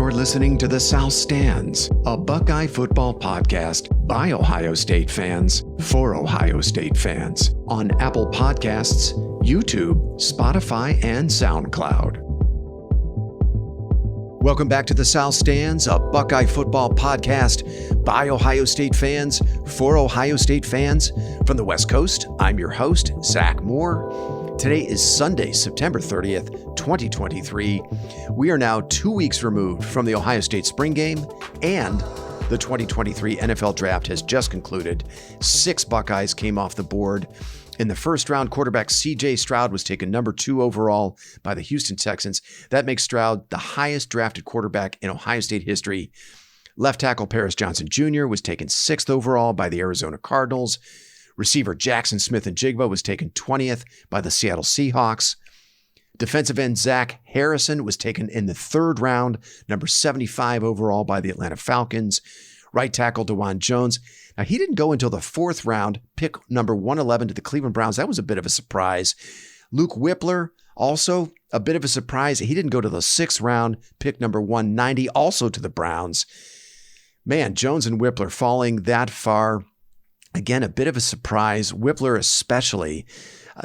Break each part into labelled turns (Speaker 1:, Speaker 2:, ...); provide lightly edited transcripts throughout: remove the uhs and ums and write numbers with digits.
Speaker 1: You're listening to The South Stands, a Buckeye football podcast by Ohio State fans for Ohio State fans on Apple Podcasts, YouTube, Spotify, and SoundCloud. Welcome back to The South Stands, a Buckeye football podcast by Ohio State fans for Ohio State fans. From the West Coast, I'm your host, Zach Moore. Today is Sunday, September 30th, 2023. We are now 2 weeks removed from the Ohio State spring game, and the 2023 NFL Draft has just concluded. 6 Buckeyes came off the board. In the first round, quarterback C.J. Stroud was taken number 2 overall by the Houston Texans. That makes Stroud the highest drafted quarterback in Ohio State history. Left tackle Paris Johnson Jr. was taken 6th overall by the Arizona Cardinals. Receiver Jackson Smith-Njigba was taken 20th by the Seattle Seahawks. Defensive end Zach Harrison was taken in the 3rd round, number 75 overall by the Atlanta Falcons. Right tackle DeJuan Jones. Now, he didn't go until the 4th round, pick number 111 to the Cleveland Browns. That was a bit of a surprise. Luke Whippler, also a bit of a surprise. He didn't go to the 6th round, pick number 190, also to the Browns. Man, Jones and Whippler falling that far. Again, a bit of a surprise. Whippler especially.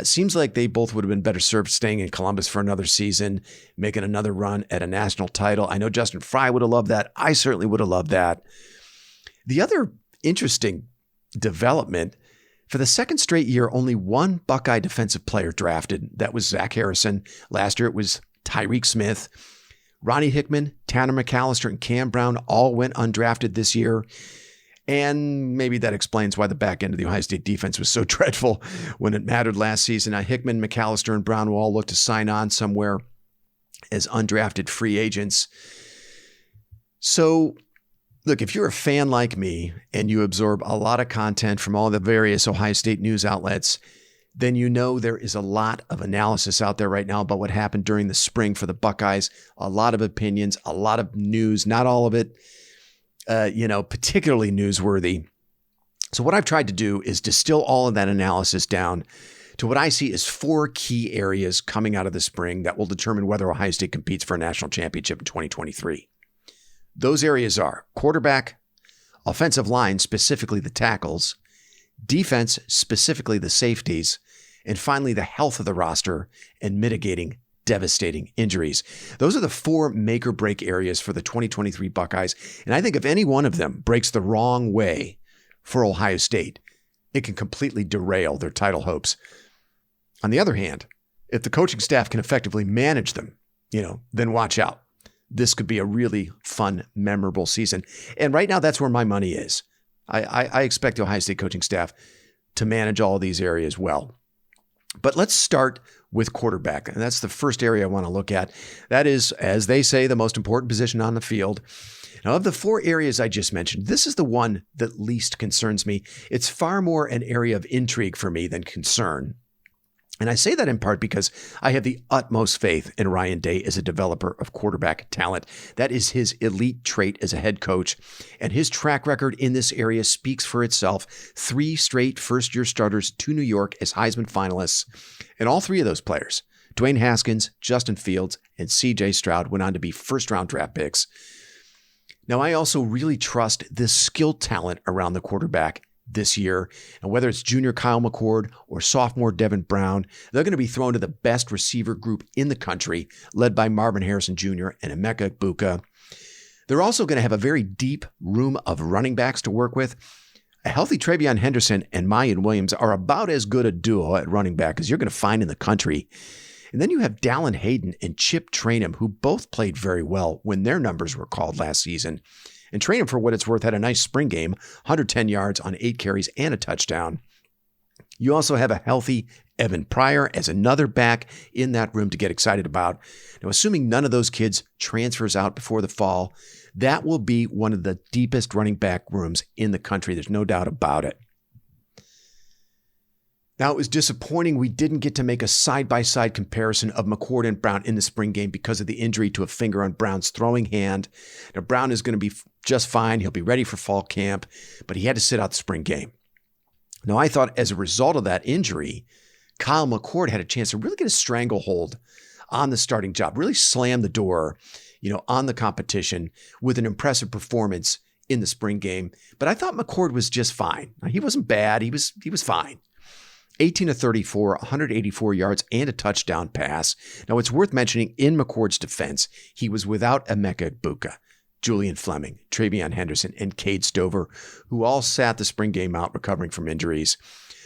Speaker 1: Seems like they both would have been better served staying in Columbus for another season, making another run at a national title. I know Justin Fry would have loved that. I certainly would have loved that. The other interesting development, for the second straight year, only one Buckeye defensive player drafted. That was Zach Harrison. Last year, it was Tyreek Smith. Ronnie Hickman, Tanner McAllister, and Cam Brown all went undrafted this year. And maybe that explains why the back end of the Ohio State defense was so dreadful when it mattered last season. Now, Hickman, McAllister, and Brown will all look to sign on somewhere as undrafted free agents. So, look, if you're a fan like me and you absorb a lot of content from all the various Ohio State news outlets, then you know there is a lot of analysis out there right now about what happened during the spring for the Buckeyes. A lot of opinions, a lot of news, not all of it particularly newsworthy. So what I've tried to do is distill all of that analysis down to what I see as 4 key areas coming out of the spring that will determine whether Ohio State competes for a national championship in 2023. Those areas are quarterback, offensive line, specifically the tackles, defense, specifically the safeties, and finally the health of the roster and mitigating devastating injuries. Those are the 4 make or break areas for the 2023 Buckeyes. And I think if any one of them breaks the wrong way for Ohio State, it can completely derail their title hopes. On the other hand, if the coaching staff can effectively manage them, then watch out. This could be a really fun, memorable season. And right now, that's where my money is. I expect the Ohio State coaching staff to manage all of these areas well. But let's start with quarterback. And that's the first area I want to look at. That is, as they say, the most important position on the field. Now, of the 4 areas I just mentioned, this is the one that least concerns me. It's far more an area of intrigue for me than concern. And I say that in part because I have the utmost faith in Ryan Day as a developer of quarterback talent. That is his elite trait as a head coach. And his track record in this area speaks for itself. 3 straight first-year starters to New York as Heisman finalists. And all 3 of those players, Dwayne Haskins, Justin Fields, and C.J. Stroud, went on to be first-round draft picks. Now, I also really trust the skill talent around the quarterback this year. And whether it's junior Kyle McCord or sophomore Devin Brown, they're going to be thrown to the best receiver group in the country, led by Marvin Harrison Jr. and Emeka Egbuka. They're also going to have a very deep room of running backs to work with. A healthy Travion Henderson and Mayan Williams are about as good a duo at running back as you're going to find in the country. And then you have Dallin Hayden and Chip Trainum, who both played very well when their numbers were called last season. And Trainum, for what it's worth, had a nice spring game, 110 yards on 8 carries and a touchdown. You also have a healthy Evan Pryor as another back in that room to get excited about. Now, assuming none of those kids transfers out before the fall, that will be one of the deepest running back rooms in the country. There's no doubt about it. Now, it was disappointing we didn't get to make a side-by-side comparison of McCord and Brown in the spring game because of the injury to a finger on Brown's throwing hand. Now, Brown is going to be just fine. He'll be ready for fall camp, but he had to sit out the spring game. Now, I thought as a result of that injury, Kyle McCord had a chance to really get a stranglehold on the starting job, really slam the door. on the competition with an impressive performance in the spring game. But I thought McCord was just fine. Now, he wasn't bad. He was fine. 18 of 34, 184 yards, and a touchdown pass. Now, it's worth mentioning in McCord's defense, he was without Emeka Egbuka, Julian Fleming, Travion Henderson, and Cade Stover, who all sat the spring game out recovering from injuries.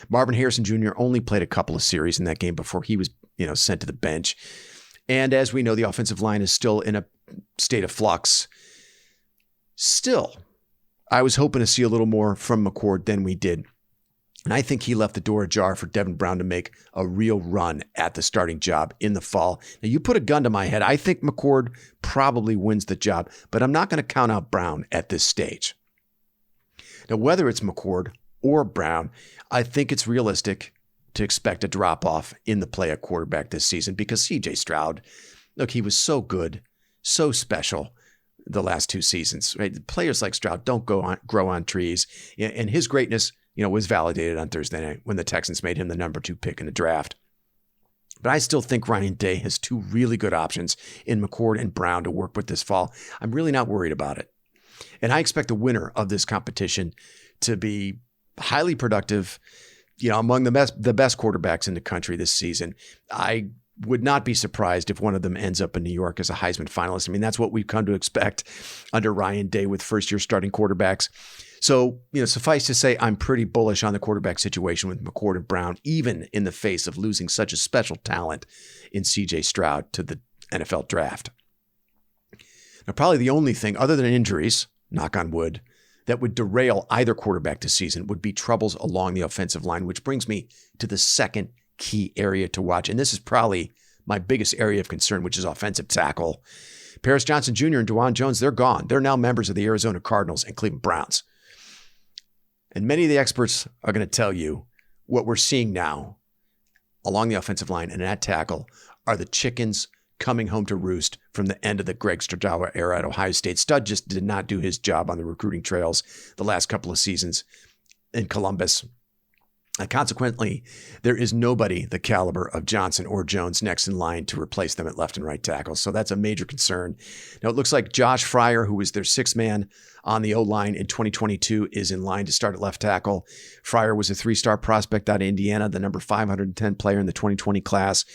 Speaker 1: Marvin Harrison Jr. only played a couple of series in that game before he was, sent to the bench. And as we know, the offensive line is still in a state of flux. Still, I was hoping to see a little more from McCord than we did. And I think he left the door ajar for Devin Brown to make a real run at the starting job in the fall. Now, you put a gun to my head. I think McCord probably wins the job, but I'm not going to count out Brown at this stage. Now, whether it's McCord or Brown, I think it's realistic to expect a drop-off in the play at quarterback this season because C.J. Stroud, look, he was so good, so special the last two seasons. Right? Players like Stroud don't grow on trees, and his greatness was validated on Thursday night when the Texans made him the number 2 pick in the draft. But I still think Ryan Day has two really good options in McCord and Brown to work with this fall. I'm really not worried about it. And I expect the winner of this competition to be highly productive, among the best quarterbacks in the country this season. I would not be surprised if one of them ends up in New York as a Heisman finalist. I mean, that's what we've come to expect under Ryan Day with first-year starting quarterbacks. So, suffice to say, I'm pretty bullish on the quarterback situation with McCord and Brown, even in the face of losing such a special talent in C.J. Stroud to the NFL draft. Now, probably the only thing, other than injuries, knock on wood, that would derail either quarterback this season would be troubles along the offensive line, which brings me to the second key area to watch. And this is probably my biggest area of concern, which is offensive tackle. Paris Johnson Jr. and DeJuan Jones, they're gone. They're now members of the Arizona Cardinals and Cleveland Browns. And many of the experts are going to tell you what we're seeing now along the offensive line and at tackle are the chickens coming home to roost from the end of the Greg Stroud era at Ohio State. Stud just did not do his job on the recruiting trails the last couple of seasons in Columbus. And consequently, there is nobody the caliber of Johnson or Jones next in line to replace them at left and right tackle. So that's a major concern. Now, it looks like Josh Fryer, who was their sixth man on the O-line in 2022, is in line to start at left tackle. Fryer was a 3-star prospect out of Indiana, the number 510 player in the 2020 class.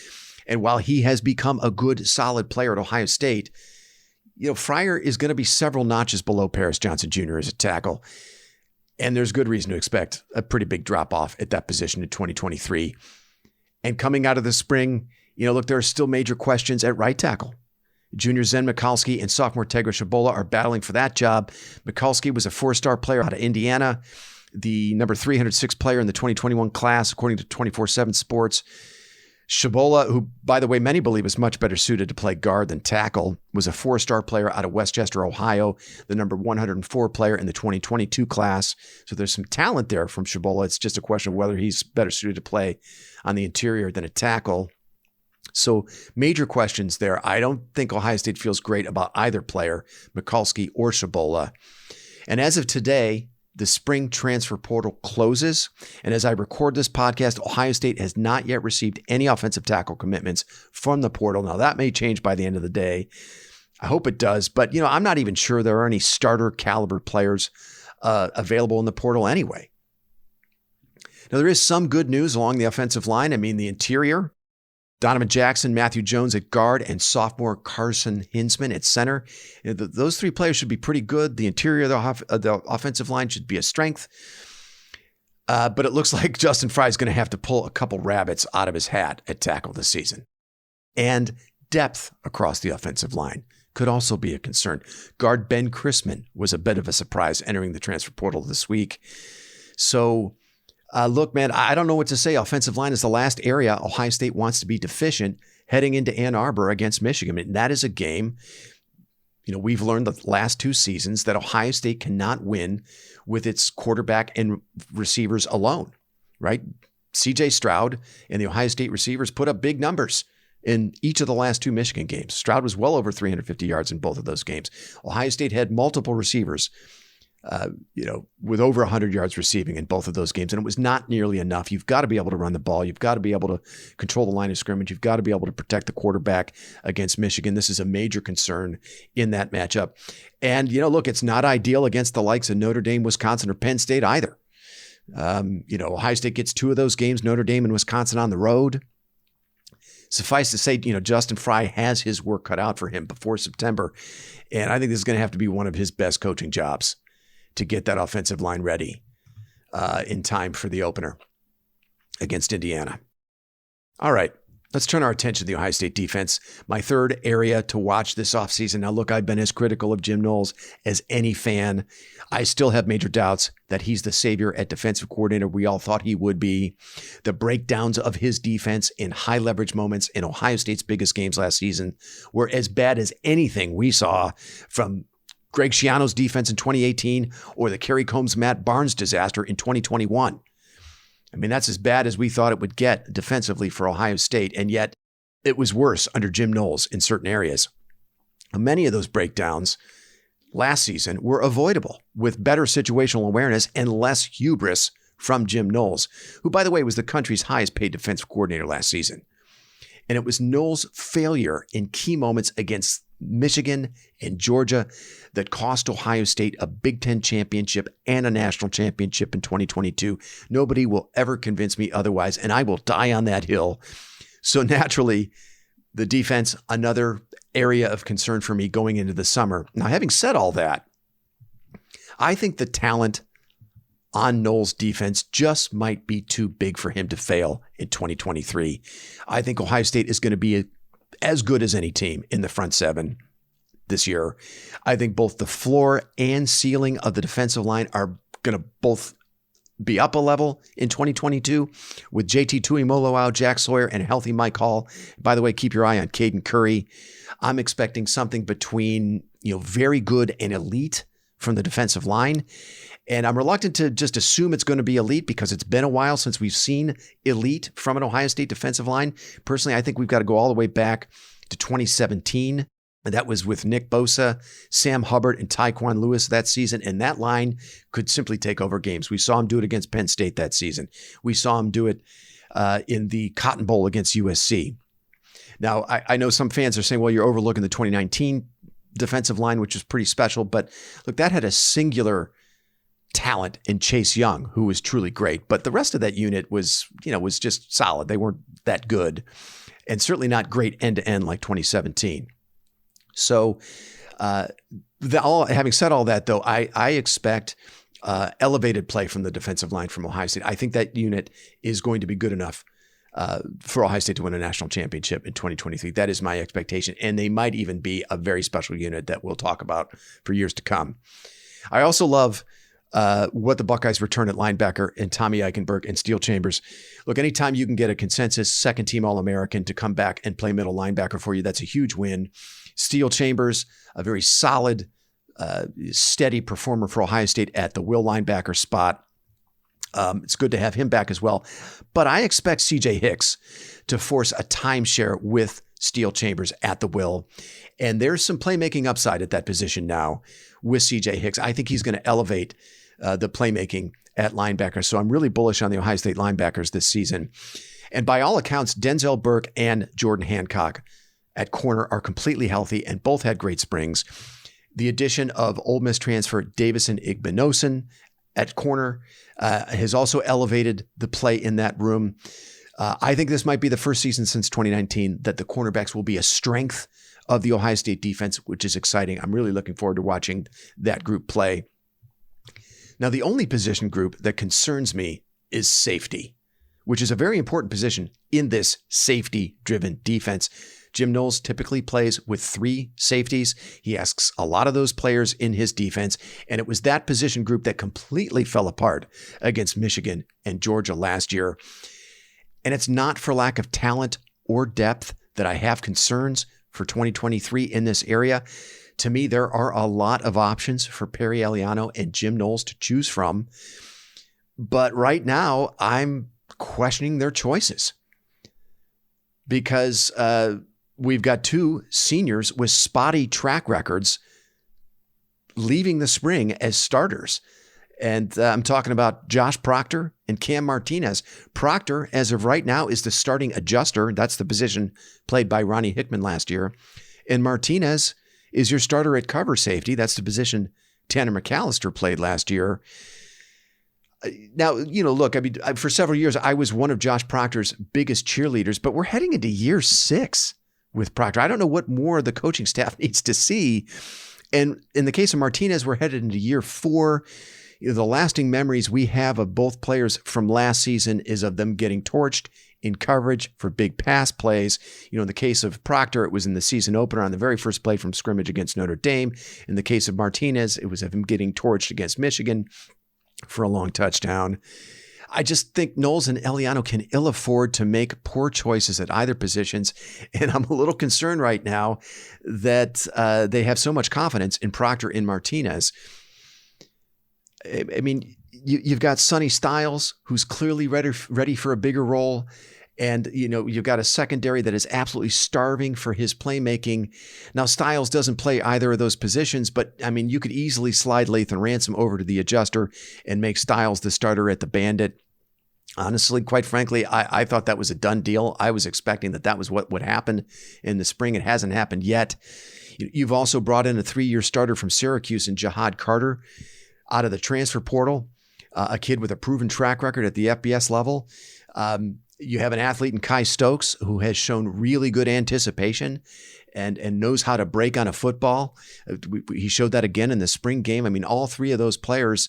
Speaker 1: And while he has become a good, solid player at Ohio State, Fryer is going to be several notches below Paris Johnson Jr. as a tackle. And there's good reason to expect a pretty big drop-off at that position in 2023. And coming out of the spring, look, there are still major questions at right tackle. Junior Zen Mikulski and sophomore Tegra Shabola are battling for that job. Mikulski was a 4-star player out of Indiana, the number 306 player in the 2021 class, according to 24/7 Sports. Shabola, who, by the way, many believe is much better suited to play guard than tackle, was a 4-star player out of Westchester, Ohio, the number 104 player in the 2022 class. So there's some talent there from Shabola. It's just a question of whether he's better suited to play on the interior than a tackle. So major questions there. I don't think Ohio State feels great about either player, Mikulski or Shabola. And as of today, the spring transfer portal closes. And as I record this podcast, Ohio State has not yet received any offensive tackle commitments from the portal. Now, that may change by the end of the day. I hope it does. But, I'm not even sure there are any starter caliber players available in the portal anyway. Now, there is some good news along the offensive line. I mean, the interior, Donovan Jackson, Matthew Jones at guard, and sophomore Carson Hinsman at center. Those three players should be pretty good. The interior of the offensive line should be a strength. But it looks like Justin Fry is going to have to pull a couple rabbits out of his hat at tackle this season. And depth across the offensive line could also be a concern. Guard Ben Chrisman was a bit of a surprise entering the transfer portal this week. So, look, man, I don't know what to say. Offensive line is the last area Ohio State wants to be deficient heading into Ann Arbor against Michigan. And that is a game, we've learned the last two seasons that Ohio State cannot win with its quarterback and receivers alone, right? C.J. Stroud and the Ohio State receivers put up big numbers in each of the last two Michigan games. Stroud was well over 350 yards in both of those games. Ohio State had multiple receivers with over 100 yards receiving in both of those games. And it was not nearly enough. You've got to be able to run the ball. You've got to be able to control the line of scrimmage. You've got to be able to protect the quarterback against Michigan. This is a major concern in that matchup. And, look, it's not ideal against the likes of Notre Dame, Wisconsin, or Penn State either. Ohio State gets 2 of those games, Notre Dame and Wisconsin on the road. Suffice to say, Justin Fry has his work cut out for him before September. And I think this is going to have to be one of his best coaching jobs to get that offensive line ready in time for the opener against Indiana. All right, let's turn our attention to the Ohio State defense, my third area to watch this offseason. Now, look, I've been as critical of Jim Knowles as any fan. I still have major doubts that he's the savior at defensive coordinator we all thought he would be. The breakdowns of his defense in high leverage moments in Ohio State's biggest games last season were as bad as anything we saw from Greg Schiano's defense in 2018 or the Kerry Combs-Matt Barnes disaster in 2021. I mean, that's as bad as we thought it would get defensively for Ohio State, and yet it was worse under Jim Knowles in certain areas. Many of those breakdowns last season were avoidable with better situational awareness and less hubris from Jim Knowles, who, by the way, was the country's highest paid defensive coordinator last season. And it was Knowles' failure in key moments against Michigan and Georgia that cost Ohio State a Big Ten championship and a national championship in 2022. Nobody will ever convince me otherwise, and I will die on that hill. So naturally, the defense, another area of concern for me going into the summer. Now, having said all that, I think the talent on Knowles' defense just might be too big for him to fail in 2023. I think Ohio State is going to be as good as any team in the front seven this year. I think both the floor and ceiling of the defensive line are going to both be up a level in 2022 with JT Tuimoloau, Jack Sawyer, and a healthy Mike Hall. By the way, keep your eye on Caden Curry. I'm expecting something between, very good and elite from the defensive line. And I'm reluctant to just assume it's going to be elite because it's been a while since we've seen elite from an Ohio State defensive line. Personally, I think we've got to go all the way back to 2017. And that was with Nick Bosa, Sam Hubbard, and Tyquan Lewis that season. And that line could simply take over games. We saw him do it against Penn State that season. We saw him do it in the Cotton Bowl against USC. Now, I know some fans are saying, well, you're overlooking the 2019 defensive line, which is pretty special. But look, that had a singular talent in Chase Young, who was truly great. But the rest of that unit was just solid. They weren't that good and certainly not great end to end like 2017. So having said all that, though, I expect elevated play from the defensive line from Ohio State. I think that unit is going to be good enough for Ohio State to win a national championship in 2023. That is my expectation. And they might even be a very special unit that we'll talk about for years to come. I also love what the Buckeyes return at linebacker in Tommy Eichenberg and Steel Chambers. Look, anytime you can get a consensus second-team All-American to come back and play middle linebacker for you, that's a huge win. Steel Chambers, a very solid, steady performer for Ohio State at the will linebacker spot. It's good to have him back as well. But I expect C.J. Hicks to force a timeshare with Steel Chambers at the will. And there's some playmaking upside at that position now with C.J. Hicks. I think he's going to elevate the playmaking at linebacker. So I'm really bullish on the Ohio State linebackers this season. And by all accounts, Denzel Burke and Jordan Hancock at corner are completely healthy and both had great springs. The addition of Ole Miss transfer Davison Igbinosun at corner has also elevated the play in that room. I think this might be the first season since 2019 that the cornerbacks will be a strength of the Ohio State defense, which is exciting. I'm really looking forward to watching that group play. Now, the only position group that concerns me is safety, which is a very important position in this safety-driven defense. Jim Knowles typically plays with 3 safeties. He asks a lot of those players in his defense, and it was that position group that completely fell apart against Michigan and Georgia last year. And it's not for lack of talent or depth that I have concerns for 2023 in this area. To me, there are a lot of options for Perry Eliano and Jim Knowles to choose from. But right now, I'm questioning their choices because we've got 2 seniors with spotty track records leaving the spring as starters. And I'm talking about Josh Proctor and Cam Martinez. Proctor, as of right now, is the starting adjuster. That's the position played by Ronnie Hickman last year. And Martinez is your starter at cover safety. That's the position Tanner McAllister played last year. Now, look, I mean, for several years, I was one of Josh Proctor's biggest cheerleaders, but we're heading into year 6 with Proctor. I don't know what more the coaching staff needs to see. And in the case of Martinez, we're headed into year 4. The lasting memories we have of both players from last season is of them getting torched in coverage for big pass plays. In the case of Proctor, it was in the season opener on the very first play from scrimmage against Notre Dame. In the case of Martinez, it was of him getting torched against Michigan for a long touchdown. I just think Knowles and Eliano can ill afford to make poor choices at either positions. And I'm a little concerned right now that they have so much confidence in Proctor and Martinez. I mean, you've got Sonny Styles, who's clearly ready for a bigger role. And, you've got a secondary that is absolutely starving for his playmaking. Now, Styles doesn't play either of those positions, but, I mean, you could easily slide Lathan Ransom over to the adjuster and make Styles the starter at the Bandit. Honestly, quite frankly, I thought that was a done deal. I was expecting that was what would happen in the spring. It hasn't happened yet. You've also brought in a 3-year starter from Syracuse in Jihad Carter out of the transfer portal, a kid with a proven track record at the FBS level. You have an athlete in Kai Stokes who has shown really good anticipation and knows how to break on a football. He showed that again in the spring game. I mean, all 3 of those players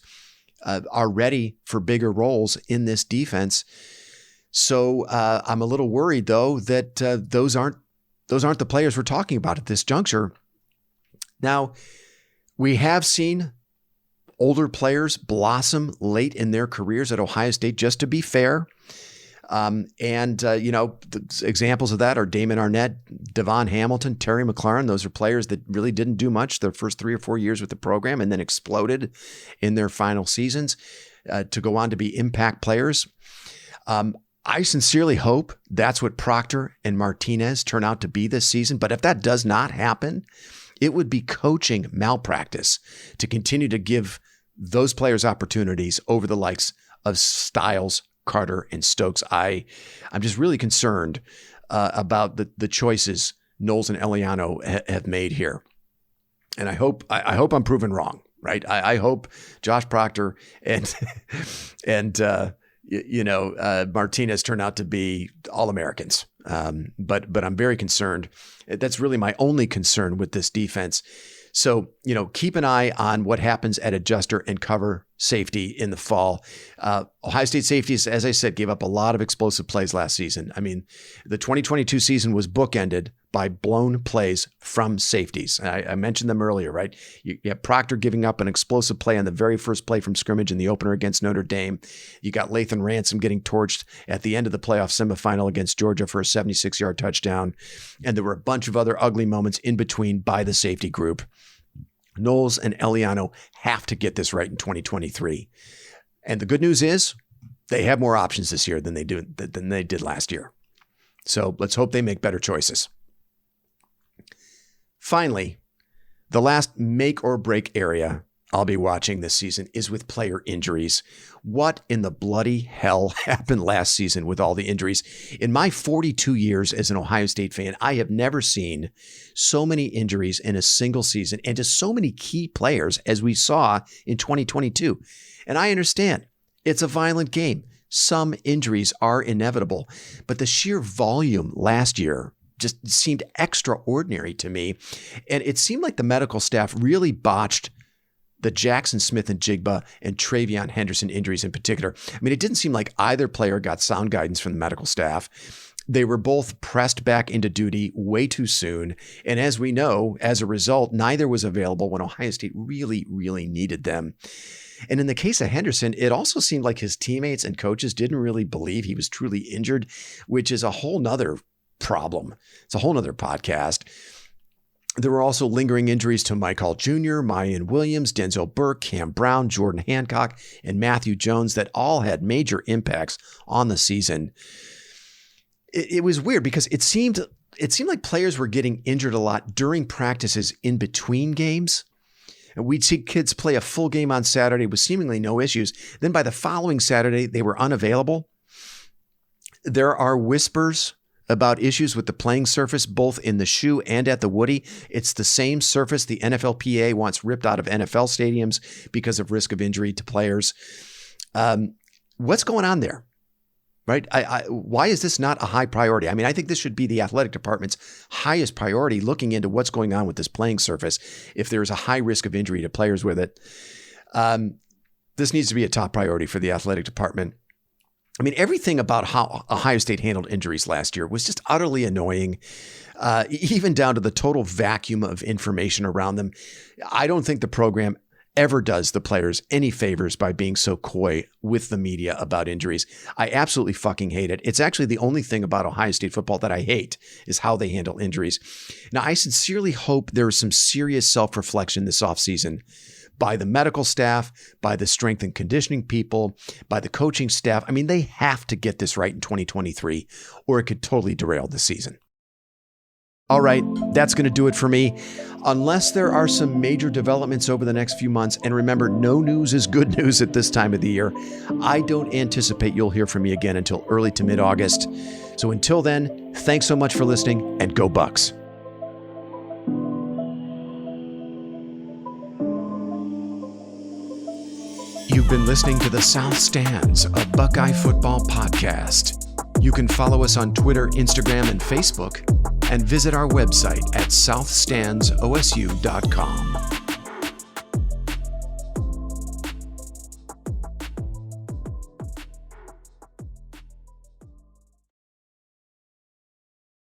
Speaker 1: are ready for bigger roles in this defense. So I'm a little worried, though, that those aren't the players we're talking about at this juncture. Now, we have seen older players blossom late in their careers at Ohio State, just to be fair. The examples of that are Damon Arnett, Devon Hamilton, Terry McLaurin. Those are players that really didn't do much their first 3 or 4 years with the program and then exploded in their final seasons to go on to be impact players. I sincerely hope that's what Proctor and Martinez turn out to be this season. But if that does not happen, it would be coaching malpractice to continue to give those players opportunities over the likes of Styles, Carter, and Stokes. I'm just really concerned about the choices Knowles and Eliano have made here. And I hope I'm proven wrong, right? I hope Josh Proctor and Martinez turn out to be All-Americans. But I'm very concerned. That's really my only concern with this defense. So, keep an eye on what happens at adjuster and cover safety in the fall. Ohio State safeties, as I said, gave up a lot of explosive plays last season. I mean, the 2022 season was bookended by blown plays from safeties. I mentioned them earlier, right? You have Proctor giving up an explosive play on the very first play from scrimmage in the opener against Notre Dame. You got Lathan Ransom getting torched at the end of the playoff semifinal against Georgia for a 76-yard touchdown. And there were a bunch of other ugly moments in between by the safety group. Knowles and Eliano have to get this right in 2023. And the good news is they have more options this year than they did last year. So let's hope they make better choices. Finally, the last make or break area I'll be watching this season is with player injuries. What in the bloody hell happened last season with all the injuries? In my 42 years as an Ohio State fan, I have never seen so many injuries in a single season and to so many key players as we saw in 2022. And I understand it's a violent game. Some injuries are inevitable, but the sheer volume last year just seemed extraordinary to me. And it seemed like the medical staff really botched the Jackson Smith and Jigba and Travion Henderson injuries in particular. I mean, it didn't seem like either player got sound guidance from the medical staff. They were both pressed back into duty way too soon. And as we know, as a result, neither was available when Ohio State really, really needed them. And in the case of Henderson, it also seemed like his teammates and coaches didn't really believe he was truly injured, which is a whole nother problem. It's a whole nother podcast. There were also lingering injuries to Mike Hall Jr., Mayan Williams, Denzel Burke, Cam Brown, Jordan Hancock, and Matthew Jones that all had major impacts on the season. It was weird because it seemed like players were getting injured a lot during practices in between games. And we'd see kids play a full game on Saturday with seemingly no issues. Then by the following Saturday, they were unavailable. There are whispers about issues with the playing surface, both in the shoe and at the Woody. It's the same surface the NFLPA wants ripped out of NFL stadiums because of risk of injury to players. What's going on there? Right? Why is this not a high priority? I mean, I think this should be the athletic department's highest priority, looking into what's going on with this playing surface. If there's a high risk of injury to players with it, this needs to be a top priority for the athletic department. I mean, everything about how Ohio State handled injuries last year was just utterly annoying, even down to the total vacuum of information around them. I don't think the program ever does the players any favors by being so coy with the media about injuries. I absolutely fucking hate it. It's actually the only thing about Ohio State football that I hate is how they handle injuries. Now, I sincerely hope there is some serious self-reflection this offseason by the medical staff, by the strength and conditioning people, by the coaching staff. I mean, they have to get this right in 2023, or it could totally derail the season. All right, that's going to do it for me. Unless there are some major developments over the next few months, and remember, no news is good news at this time of the year, I don't anticipate you'll hear from me again until early to mid-August. So until then, thanks so much for listening, and go Bucks. You've been listening to the South Stands, a Buckeye football podcast. You can follow us on Twitter, Instagram, and Facebook, and visit our website at southstandsosu.com.